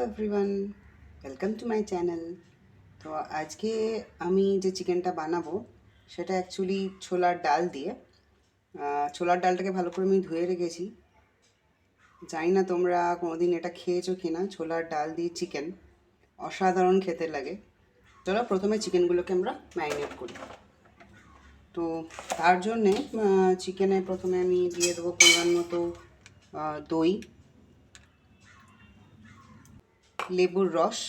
Everyone, welcome to my channel. তো আজকে আমি যে চিকেনটা বানাবো সেটা অ্যাকচুয়ালি ছোলার ডাল দিয়ে। ছোলার ডালটাকে ভালো করে আমি ধুয়ে রেখেছি। জানি না তোমরা কোনোদিন এটা খেয়েছো কি না, ছোলার ডাল দিয়ে চিকেন অসাধারণ খেতে লাগে। চলো প্রথমে চিকেনগুলোকে আমরা ম্যারিনেট করি। তো তার জন্যে চিকেনে প্রথমে আমি দিয়ে দেবো পরিমাণ মতো দই, লেবুর রস,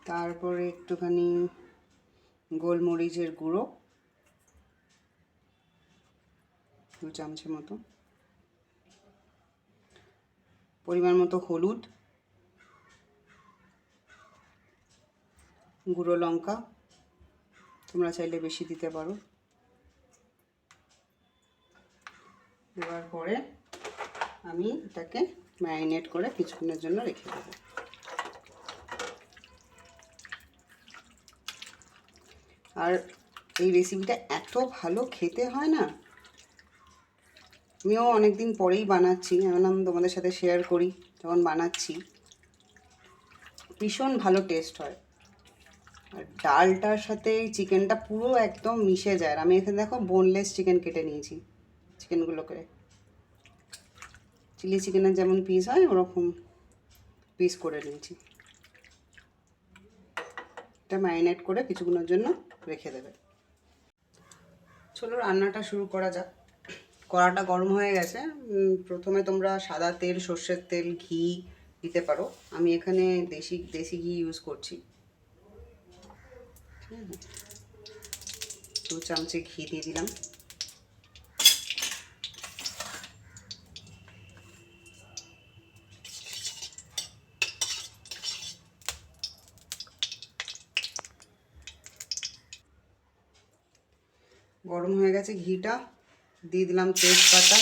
তারপরে একটুখানি গোলমরিচের গুঁড়ো 2 চামচের মতো, পরিমাণ মতো হলুদ, গুঁড়ো লঙ্কা, তোমরা চাইলে বেশি দিতে পারো। দেওয়ার পরে আমি এটাকে ম্যারিনেট করে কিছুক্ষণের জন্য রেখে দেবো। আর এই রেসিপিটা এত ভালো খেতে হয় না, আমিও অনেকদিন পরেই বানাচ্ছি, ভাবলাম তোমাদের সাথে শেয়ার করি। যখন বানাচ্ছি ভীষণ ভালো টেস্ট হয়, আর ডালটার সাথে চিকেনটা পুরো একদম মিশে যায়। আর আমি এখানে দেখো বোনলেস চিকেন কেটে নিয়েছি, চিকেনগুলোকে চিলি চিকেনের যেমন পিস হয় ওরকম পিস করে নিয়েছি। এটা ম্যারিনেট করে কিছুক্ষণের জন্য রেখে দেবে। চলো রান্নাটা শুরু করা যাক। কড়াটা গরম হয়ে গেছে। প্রথমে তোমরা সাদা তেল, সর্ষের তেল, ঘি দিতে পারো। আমি এখানে দেশি ঘি ইউজ করছি। 2 চামচে ঘি দিয়ে দিলাম। গরম হয়ে গেছে ঘিটা, দিয়ে দিলাম তেজপাতা।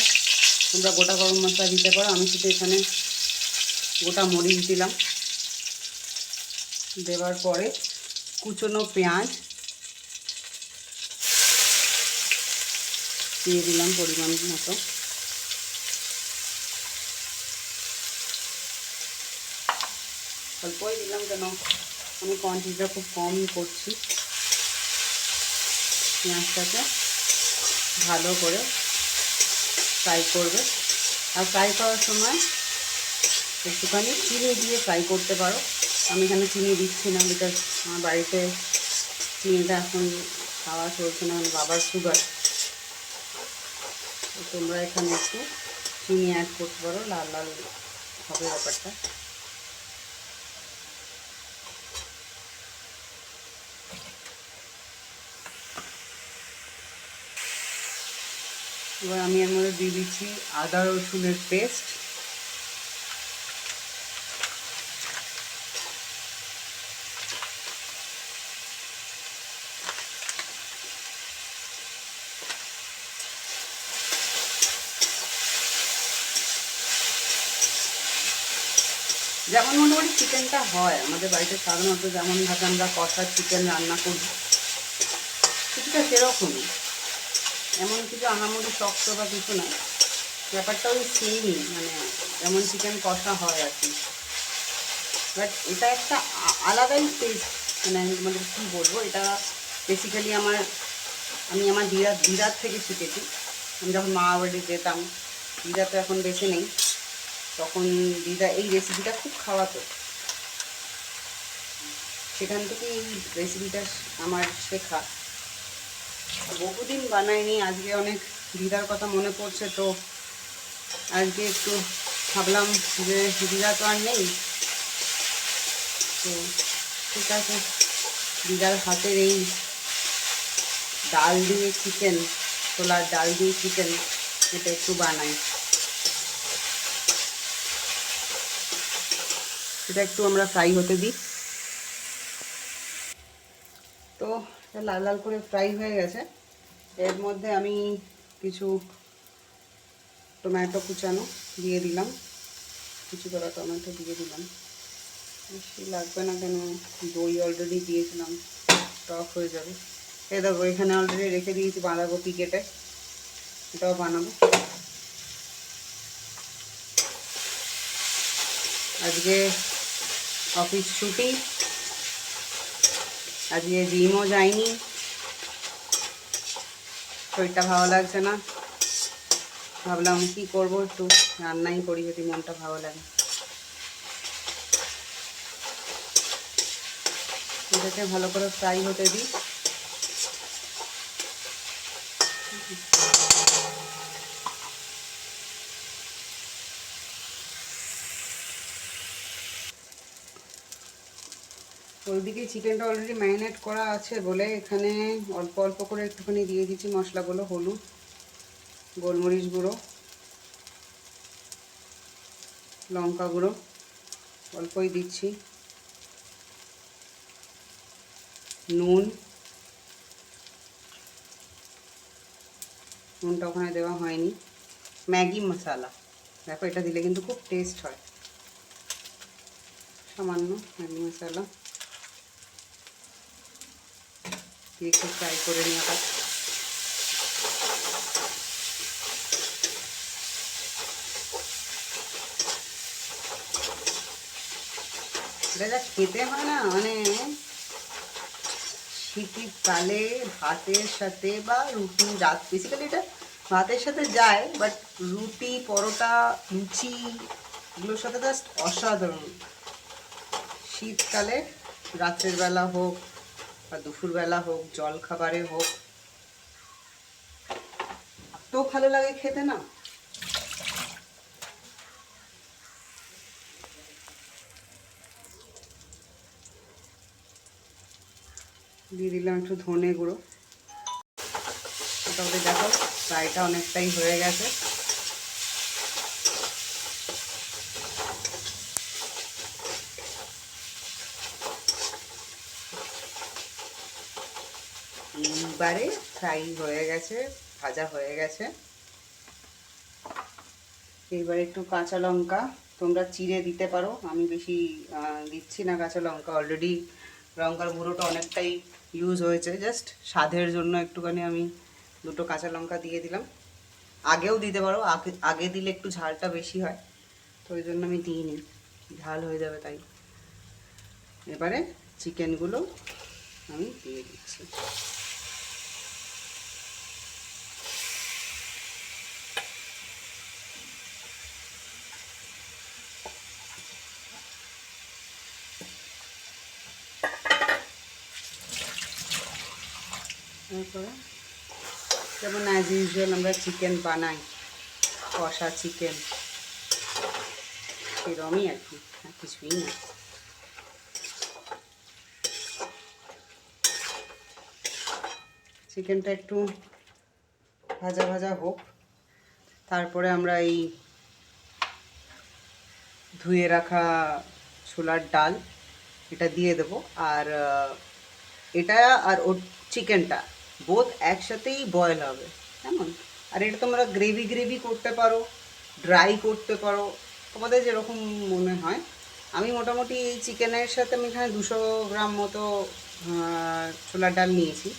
তোমরা গোটা গরম মশলা দিতে পারো, আমি শুধু এখানে গোটা মরিচ দিলাম। দেওয়ার পরে কুচনো পেঁয়াজ দিয়ে দিলাম পরিমাণ মতো। অল্পই দিলাম, কেন আমি কোয়ান্টিটিটা খুব কম করছি। পেঁয়াজটাকে ভালো করে ফ্রাই করবে। আর ফ্রাই করার সময় একটুখানি চিনি দিয়ে ফ্রাই করতে পারো। আমি এখানে চিনি দিচ্ছি না, বিকজ আমার বাড়িতে চিনিটা এখন খাওয়া চলছে না, বাবার সুগার। তো তোমরা এখানে একটু চিনি অ্যাড করতে পারো, লাল লাল হবে ব্যাপারটা। এবার আমি এর মধ্যে দিয়ে দিচ্ছি আদা রসুনের পেস্ট, যেমন মোটামুটি চিকেনটা হয় আমাদের বাড়িতে সাধারণত, যেমনভাবে আমরা কষা চিকেন রান্না করি কিছুটা সেরকমই। এমন কিছু আহামরি শক্ত বা কিছু না, ব্যাপারটা ওই সেমই, মানে যেমন চিকেন কষা হয় আর কি। বাট এটা একটা আলাদাই টেস্ট। মানে আমি তোমাদের কী বলবো, এটা বেসিক্যালি আমি আমার দিদার থেকে শিখেছি। আমি যখন মা বাড়ি যেতাম, দিদা তো এখন বেঁচে নেই, তখন দিদা এই রেসিপিটা খুব খাওয়াতো। সেখান থেকে এই রেসিপিটা আমার শেখা। বহুদিন বানাইনি, আজকে অনেক দিদার কথা মনে পড়ছে, তো আজকে একটু ভাবলাম যে দিদা তো আর নেই, তো ঠিক আছে দিদার হাতের এই ডাল দিয়ে চিকেন, ছোলার ডাল দিয়ে চিকেন, এটা একটু বানাই। এটা একটু আমরা ফ্রাই হতে দিই। তো লাল লাল করে ফ্রাই হয়ে গেছে। এর মধ্যে আমি কিছু টমেটো কুচানো দিয়ে দিলাম, কিছু করা টমেটো দিয়ে দিলাম। বেশি লাগবে না, কেন দই অলরেডি দিয়েছিলাম। টক হয়ে যাবে। এই দেখো এখানে অলরেডি রেখে দিয়েছি বাঁধাকপি কেটে, এটাও বানাবো। আজকে অফিস ছুটি, আজকে জিমও যাইনি, শরীরটা ভালো লাগছে না, ভাবলাম কি করবো, একটু রান্নাই করি যদি মনটা ভালো লাগে। এটাকে ভালো করে ফ্রাই হতে দিই। ওইদিকে চিকেনটা অলরেডি ম্যারিনেট করা আছে বলে এখানে অল্প অল্প করে একটুখানি দিয়ে দিচ্ছি মশলাগুলো। হলুদ, গোলমরিচ গুঁড়ো, লঙ্কা গুঁড়ো অল্পই দিচ্ছি, নুনটা ওখানে দেওয়া হয়নি, ম্যাগি মশলা, দেখো এটা দিলে কিন্তু খুব টেস্ট হয়, সামান্য ম্যাগি মশলা দিয়ে একটু ফ্রাই করে নেওয়া। এটা যা খেতে হয় না, মানে শীতকালে ভাতের সাথে বা রুটি, রাত বেসিক্যালি এটা ভাতের সাথে যায়, বাট রুটি, পরোটা, লুচি এগুলোর সাথে জাস্ট অসাধারণ। শীতকালে রাত্রের বেলা হোক বা দুপুরবেলা হোক, জল খাবারে হোক, এত ভালো লাগে খেতে না। দিয়ে দিলাম একটু ধনে গুঁড়ো। মোটামুটি দেখো ফ্রাইটা অনেকটাই হয়ে গেছে। এইবারে ফ্রাই হয়ে গেছে, ভাজা হয়ে গেছে। এইবারে একটু কাঁচা লঙ্কা তোমরা চিড়ে দিতে পারো, আমি বেশি দিচ্ছি না কাঁচা লঙ্কা, অলরেডি লঙ্কার গুঁড়োটা অনেকটাই ইউজ হয়েছে, জাস্ট স্বাদের জন্য একটুখানি আমি দুটো কাঁচা লঙ্কা দিয়ে দিলাম। আগেও দিতে পারো, আগে দিলে একটু ঝালটা বেশি হয়, তো ওই জন্য আমি দিইনি, ঝাল হয়ে যাবে তাই। এবারে চিকেনগুলো আমি দিয়ে দিচ্ছি। তারপরে যেমন অ্যাজ ইউজুয়াল আমরা চিকেন বানাই, কষা চিকেন, সেরকমই আর কি, আর কিছুই না। চিকেনটা একটু ভাজা ভাজা হোক, তারপরে আমরা এই ধুয়ে রাখা ছোলার ডাল এটা দিয়ে দেবো। আর এটা আর ওর চিকেনটা বোথ একসাথেই বয়েল হবে, কেমন। আর এটা তোমরা গ্রেভি গ্রেভি করতে পারো, ড্রাই করতে পারো, তোমাদের যেরকম মনে হয়। আমি মোটামুটি এই চিকেনের সাথে আমি এখানে 200 গ্রাম মতো ছোলার ডাল নিয়েছি।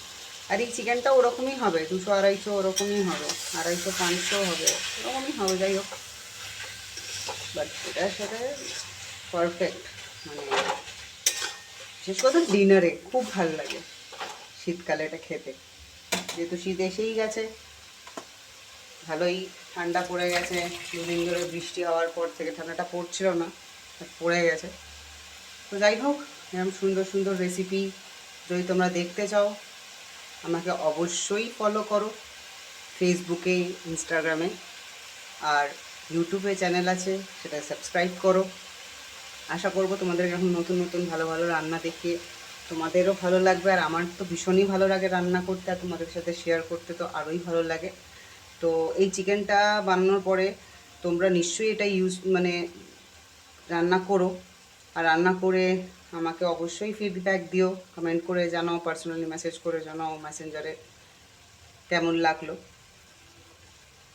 আর এই চিকেনটা ওরকমই হবে, 200-250 ওরকমই হবে, 250-500 হবে, ওরকমই হবে, যাই হোক। বাট এটার সাথে পারফেক্ট, মানে বিশেষ করে ডিনারে খুব ভালো লাগে শীতকালে এটা খেতে। যেহেতু শীত এসেই গেছে, ভালোই ঠান্ডা পড়ে গেছে, 2 দিন ধরে বৃষ্টি হওয়ার পর থেকে ঠান্ডাটা পড়ছিল না, পড়ে গেছে। তো যাই হোক, এরকম সুন্দর সুন্দর রেসিপি যদি তোমরা দেখতে চাও আমাকে অবশ্যই ফলো করো ফেসবুকে, ইনস্টাগ্রামে, আর ইউটিউবে চ্যানেল আছে, সেটা সাবস্ক্রাইব করো। আশা করব তোমাদের এরকম নতুন নতুন ভালো ভালো রান্না দেখে তোমাদেরও ভালো লাগবে। আর আমার তো ভীষণই ভালো লাগে রান্না করতে, আর তোমাদের সাথে শেয়ার করতে তো আরোই ভালো লাগে। তো এই চিকেনটা বানানোর পরে তোমরা নিশ্চয়ই এটা মানে রান্না করো, আর রান্না করে আমাকে অবশ্যই ফিডব্যাক দিও, কমেন্ট করে জানাও, পার্সোনালি মেসেজ করে জানাও মেসেঞ্জারে কেমন লাগলো।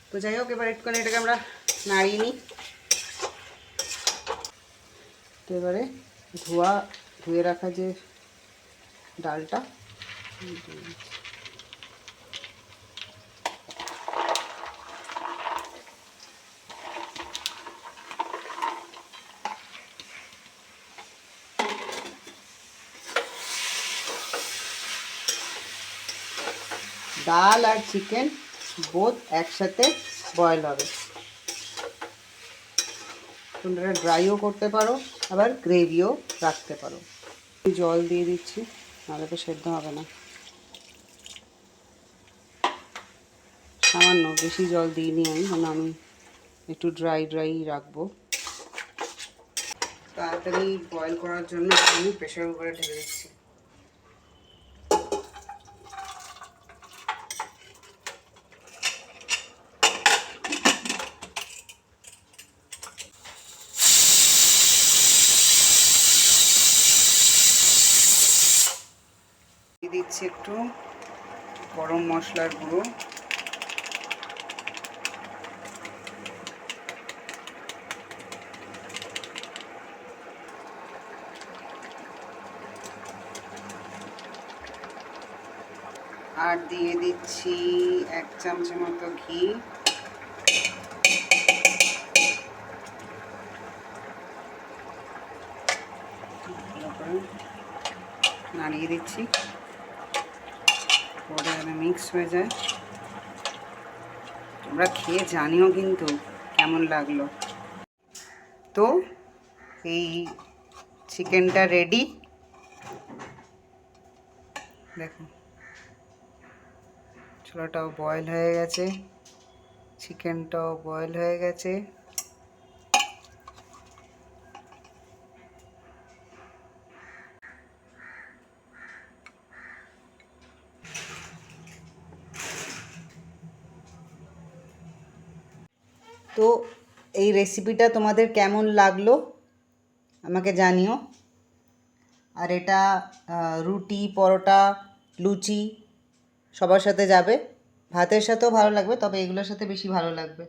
তো যাই হোক, এবার একটুখানি এটাকে আমরা নাড়িয়ে নিই। তো এবারে ধুয়ে রাখা যে ডালটা ডাল আর চিকেন বোথ একসাথে বয়েল হবে। তোমরা ড্রাইও করতে পারো, আবার গ্রেভিও রাখতে পারো। জল দিয়ে দিচ্ছি, নাহলে তো সেদ্ধ হবে না। সামান্য, বেশি জল দিইনি আমি, কারণ আমি একটু ড্রাই রাখবো। তাড়াতাড়ি বয়েল করার জন্য আমি প্রেশার কুকারে ঢেলে দিচ্ছি। দিচ্ছি একটু গরম মশলার গুঁড়ো, আর দিয়ে দিচ্ছি 1 চামচের মতো ঘি। নাড়িয়ে দিচ্ছি, ওটা যেন মিক্স হয়ে যায়। তোমরা খেয়ে জানিও কিন্তু কেমন লাগলো। তো এই চিকেনটা রেডি। দেখো ছোলাটাও বয়েল হয়ে গেছে, চিকেনটাও বয়েল হয়ে গেছে। তো এই রেসিপিটা তোমাদের কেমন লাগলো আমাকে জানিও। আর এটা রুটি, পরোটা, লুচি সবার সাথে যাবে, ভাতের সাথেও ভালো লাগবে, তবে এগুলোর সাথে বেশি ভালো লাগবে।